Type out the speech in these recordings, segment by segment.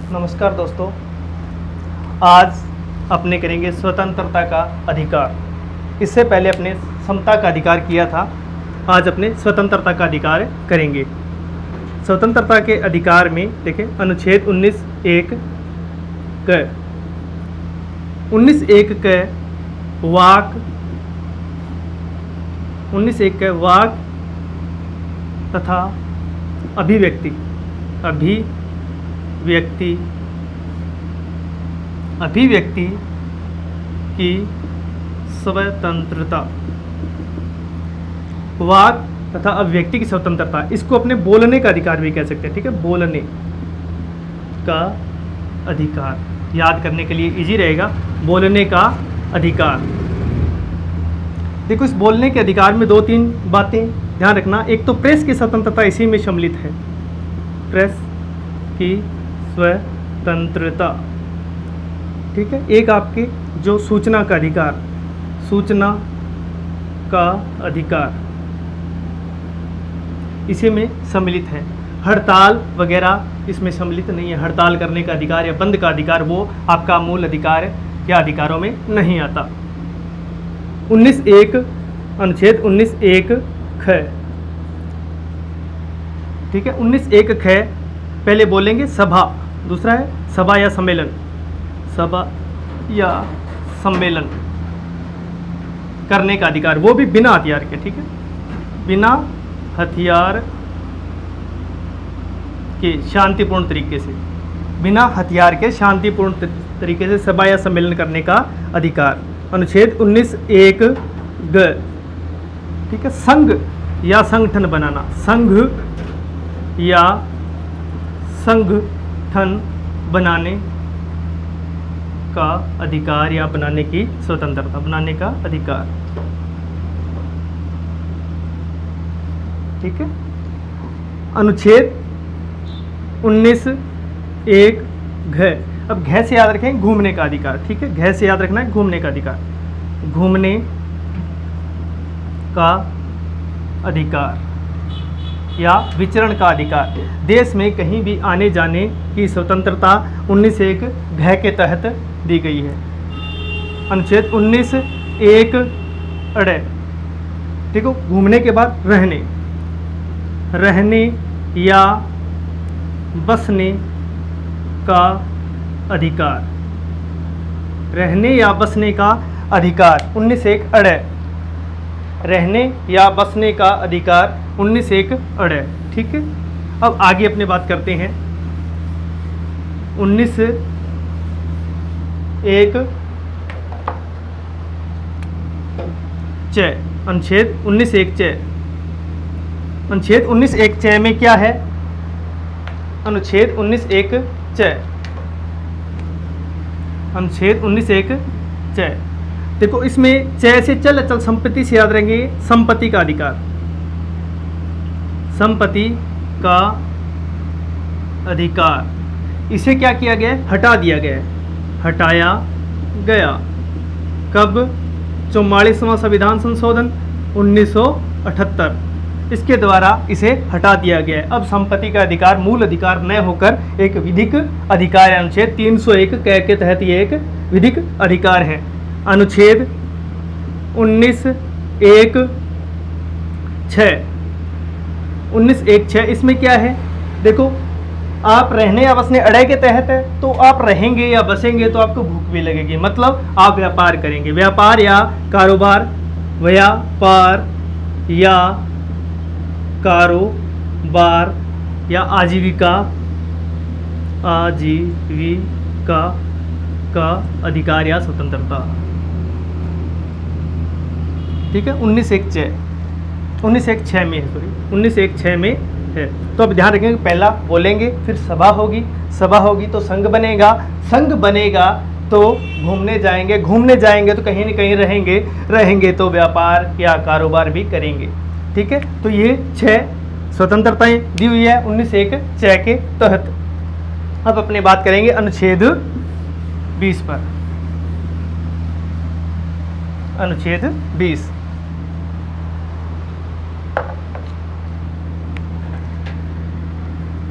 नमस्कार दोस्तों, आज अपने करेंगे स्वतंत्रता का अधिकार। इससे पहले अपने समता का अधिकार किया था, आज अपने स्वतंत्रता का अधिकार करेंगे। स्वतंत्रता के अधिकार में देखें अनुच्छेद 19(1) क 19(1) क वाक 19(1) क वाक तथा अभिव्यक्ति की स्वतंत्रता, वाक तथा अभिव्यक्ति की स्वतंत्रता, इसको अपने बोलने का अधिकार भी कह सकते हैं। ठीक है, बोलने का अधिकार याद करने के लिए इजी रहेगा। बोलने का अधिकार, देखो इस बोलने के अधिकार में दो तीन बातें ध्यान रखना। एक तो प्रेस की स्वतंत्रता इसी में सम्मिलित है, प्रेस की स्वतंत्रता। ठीक है, एक आपके जो सूचना का अधिकार इसी में सम्मिलित है। हड़ताल वगैरह इसमें सम्मिलित नहीं है। हड़ताल करने का अधिकार या बंद का अधिकार वो आपका मूल अधिकार या अधिकारों में नहीं आता। 19(1) अनुच्छेद 19(1) ख, ठीक है, 19(1) ख पहले बोलेंगे सभा, दूसरा है सभा या सम्मेलन, सभा या सम्मेलन करने का अधिकार, वो भी बिना हथियार के। ठीक है, बिना हथियार के शांतिपूर्ण तरीके से, बिना हथियार के शांतिपूर्ण तरीके से सभा या सम्मेलन करने का अधिकार। अनुच्छेद 19(1) ग, ठीक है, संघ या संगठन बनाना, संघ या संगठन बनाने का अधिकार या बनाने की स्वतंत्रता, बनाने का अधिकार। ठीक है, अनुच्छेद 19(1) घ, अब घ से याद रखें घूमने का अधिकार। ठीक है, घ से याद रखना है घूमने का अधिकार, घूमने का अधिकार या विचरण का अधिकार। देश में कहीं भी आने जाने की स्वतंत्रता 19(1) घ के तहत दी गई है। अनुच्छेद 19(1) अड़, देखो घूमने के बाद रहने या बसने का अधिकार, रहने या बसने का अधिकार 19(1) अड़, रहने या बसने का अधिकार 19(1) अड़। ठीक है, अब आगे अपने बात करते हैं 19(1) च, अनुच्छेद 19(1) च, अनुच्छेद 19(1) च में क्या है? अनुच्छेद 19(1) च, अनुच्छेद 19(1) च, देखो इसमें च से चल अचल संपत्ति से याद रहेंगे संपत्ति का अधिकार, संपत्ति का अधिकार। इसे क्या किया गया है? हटा दिया गया है, हटाया गया। कब? 44वां संविधान संशोधन 1978, इसके द्वारा इसे हटा दिया गया है। अब संपत्ति का अधिकार मूल अधिकार न होकर एक विधिक अधिकार है। अनुच्छेद 301 क के तहत ये एक विधिक अधिकार है। अनुच्छेद 19(1) छ, 19(1) छ, इसमें क्या है? देखो आप रहने या बसने अड़े के तहत है, तो आप रहेंगे या बसेंगे तो आपको भूख भी लगेगी, मतलब आप व्यापार करेंगे। व्यापार या कारोबार, व्यापार या कारोबार या आजीविका का अधिकार या स्वतंत्रता। ठीक है, 19(1) च, 19(1) छ में है, सॉरी 19(1) छ में है। तो अब ध्यान रखेंगे, पहला बोलेंगे, फिर सभा होगी, सभा होगी तो संघ बनेगा, संघ बनेगा तो घूमने जाएंगे, घूमने जाएंगे तो कहीं न कहीं रहेंगे, रहेंगे तो व्यापार या कारोबार भी करेंगे। ठीक है, तो ये 6 स्वतंत्रताएं दी हुई है 19(1) च के तहत। अब अपने बात करेंगे अनुच्छेद 20 पर। अनुच्छेद 20,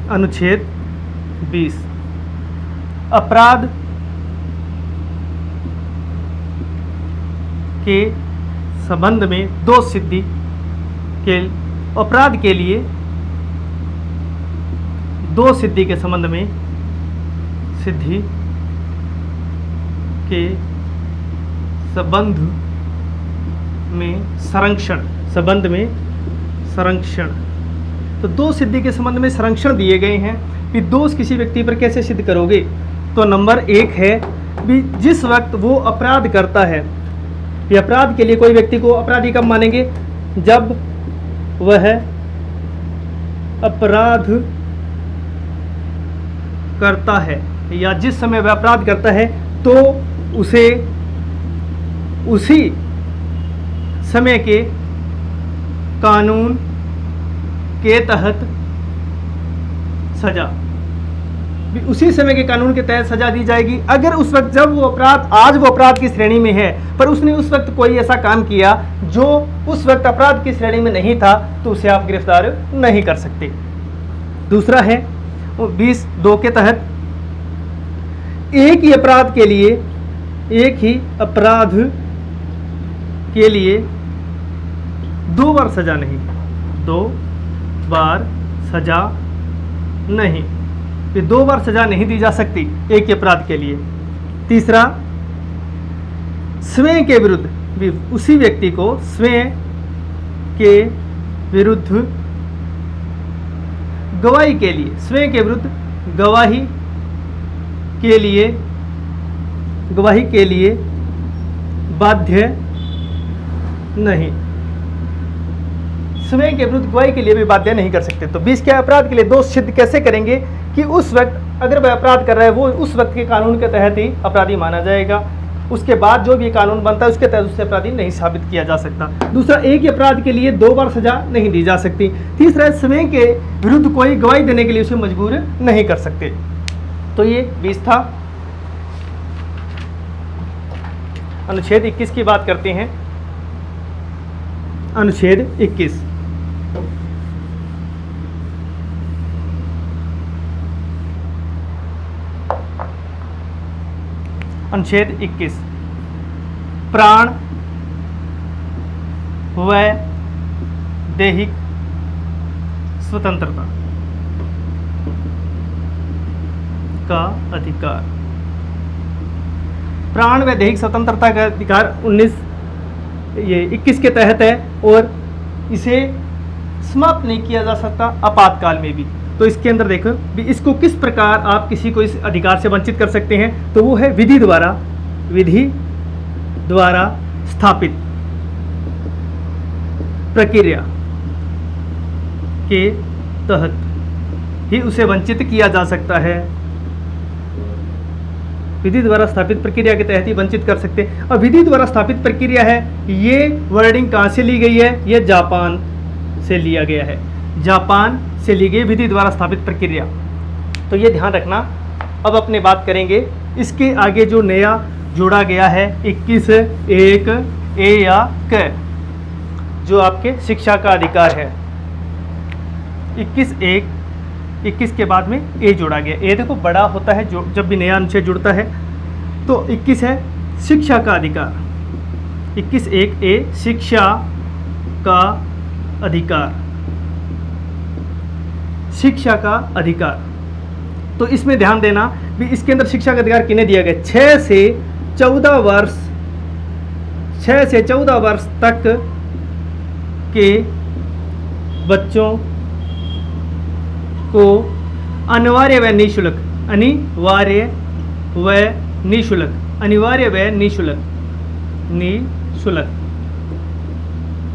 अनुच्छेद 20 अपराध के संबंध में दोष सिद्धि के अपराध के लिए दोष सिद्धि के संबंध में सिद्धि के संबंध में संरक्षण। तो दोष सिद्धि के संबंध में संरक्षण दिए गए हैं कि दोष किसी व्यक्ति पर कैसे सिद्ध करोगे। तो नंबर 1 है भी जिस वक्त वो अपराध करता है, ये अपराध के लिए कोई व्यक्ति को अपराधी कब मानेंगे, जब वह अपराध करता है या जिस समय वह अपराध करता है तो उसे उसी समय के कानून के तहत सजा, उसी समय के कानून के तहत सजा दी जाएगी। अगर उस वक्त जब वो अपराध, आज वो अपराध की श्रेणी में है पर उसने उस वक्त कोई ऐसा काम किया जो उस वक्त अपराध की श्रेणी में नहीं था, तो उसे आप गिरफ्तार नहीं कर सकते। दूसरा है 20(2) के तहत एक ही अपराध के लिए 2 बार सजा नहीं, 2 बार सजा नहीं, ये 2 बार सजा नहीं दी जा सकती एक ही अपराध के लिए। तीसरा, स्वयं के विरुद्ध भी उसी व्यक्ति को स्वयं के विरुद्ध गवाही के लिए, स्वयं के विरुद्ध गवाही के लिए बाध्य नहीं, स्वयं के विरुद्ध गवाही के लिए भी बाध्य नहीं कर सकते। तो 20 के अपराध के लिए दोष सिद्ध कैसे करेंगे कि उस वक्त अगर वह अपराध कर रहा है वो उस वक्त के कानून के तहत ही अपराधी माना जाएगा, उसके बाद जो भी कानून बनता है उसके तहत उससे अपराधी नहीं साबित किया जा सकता। दूसरा, एक ही अपराध के लिए 2 बार सजा नहीं दी जा सकती। तीसरा, स्वयं के विरुद्ध कोई गवाही देने के लिए उसे मजबूर नहीं कर सकते। तो ये 20 था। अनुच्छेद 21 की बात करते हैं। अनुच्छेद 21 प्राण व दैहिक स्वतंत्रता का अधिकार। प्राण व दैहिक स्वतंत्रता का अधिकार 21 के तहत है और इसे समाप्त नहीं किया जा सकता आपातकाल में भी। तो इसके अंदर देखो भी इसको किस प्रकार आप किसी को इस अधिकार से वंचित कर सकते हैं, तो वो है विधि द्वारा स्थापित प्रक्रिया के तहत ही उसे वंचित किया जा सकता है। विधि द्वारा स्थापित प्रक्रिया के तहत ही वंचित कर सकते हैं। और विधि द्वारा स्थापित प्रक्रिया है, ये वर्डिंग कहाँ से ली गई है, ये जापान से लिया गया है, जापान से ली गई विधि द्वारा स्थापित प्रक्रिया। तो ये ध्यान रखना। अब अपने बात करेंगे इसके आगे जो नया जोड़ा गया है 21(1) ए या क, जो आपके शिक्षा का अधिकार है। 21 के बाद में ए जोड़ा गया। ए देखो बड़ा होता है जो जब भी नया अनुच्छेद जुड़ता है। तो 21 है शिक्षा का अधिकार। 21(1) ए शिक्षा का अधिकार, शिक्षा का अधिकार। तो इसमें ध्यान देना भी इसके अंदर शिक्षा का अधिकार किन्हें दिया गया, 6 से 14 वर्ष तक के बच्चों को अनिवार्य व निःशुल्क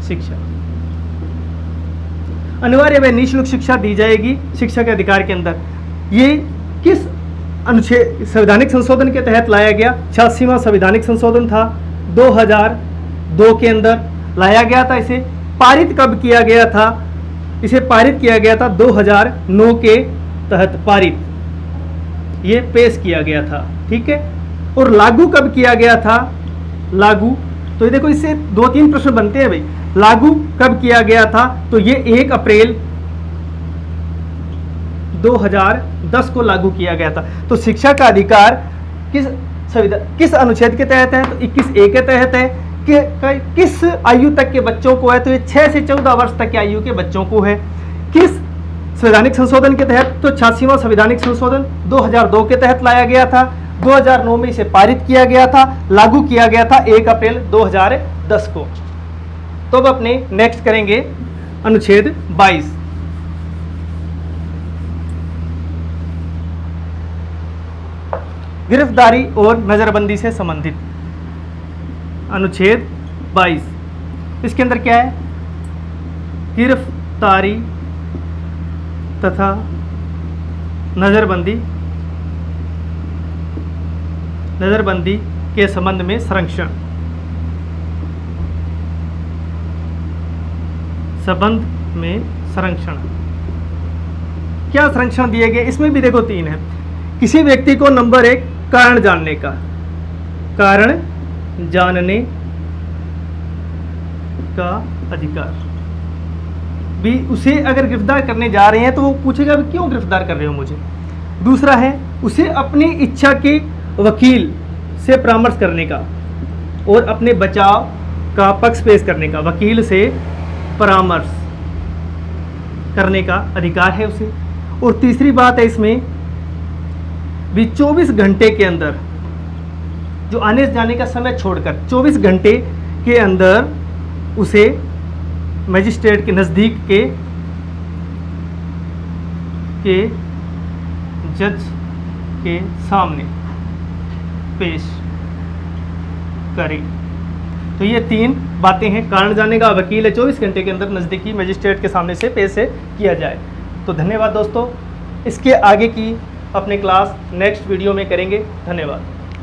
शिक्षा, अनिवार्य व निःशुल्क शिक्षा दी जाएगी शिक्षा के अधिकार के अंदर। ये किस अनुच्छेद संवैधानिक संशोधन के तहत लाया गया, 86वां संवैधानिक संशोधन था, 2002 के अंदर लाया गया था। इसे पारित कब किया गया था, इसे पारित किया गया था 2009 के तहत पारित, ये पेश किया गया था, ठीक है। और लागू कब किया गया था, लागू, तो ये देखो इससे 2-3 प्रश्न बनते हैं भाई। लागू कब किया गया था, तो ये 1 अप्रैल 2010 को लागू किया गया था। तो शिक्षा का अधिकार किस अनुच्छेद के तहत है? तो 21A के तहत है। कि किस आयु तक के बच्चों को है? तो ये 6 से 14 वर्ष तक की आयु के बच्चों को है। किस संवैधानिक संशोधन के तहत? तो 86वां संवैधानिक संशोधन 2002 के तहत लाया गया था। 2009 में इसे पारित किया गया था, लागू किया गया था 1 अप्रैल 2010 को। तो अब अपने नेक्स्ट करेंगे अनुच्छेद 22। गिरफ्तारी और नजरबंदी से संबंधित अनुच्छेद 22। इसके अंदर क्या है? गिरफ्तारी तथा नजरबंदी के संबंध में संरक्षण, क्या संरक्षण दिए गए? इसमें भी देखो 3 है। किसी व्यक्ति को नंबर 1 कारण जानने का अधिकार भी। उसे अगर गिरफ्तार करने जा रहे हैं तो वो पूछेगा भी क्यों गिरफ्तार कर रहे हो मुझे। दूसरा है उसे अपनी इच्छा के वकील से परामर्श करने का और अपने बचाव का पक्ष पेश करने का, वकील से परामर्श करने का अधिकार है उसे। और तीसरी बात है इसमें भी 24 घंटे के अंदर, जो आने जाने का समय छोड़कर 24 घंटे के अंदर उसे मजिस्ट्रेट के नज़दीक के जज के सामने पेश करें। तो ये 3 बातें हैं। कारण जानने का वकील है, 24 घंटे के अंदर नज़दीकी मजिस्ट्रेट के सामने से पेश किया जाए। तो धन्यवाद दोस्तों। इसके आगे की अपने क्लास नेक्स्ट वीडियो में करेंगे। धन्यवाद।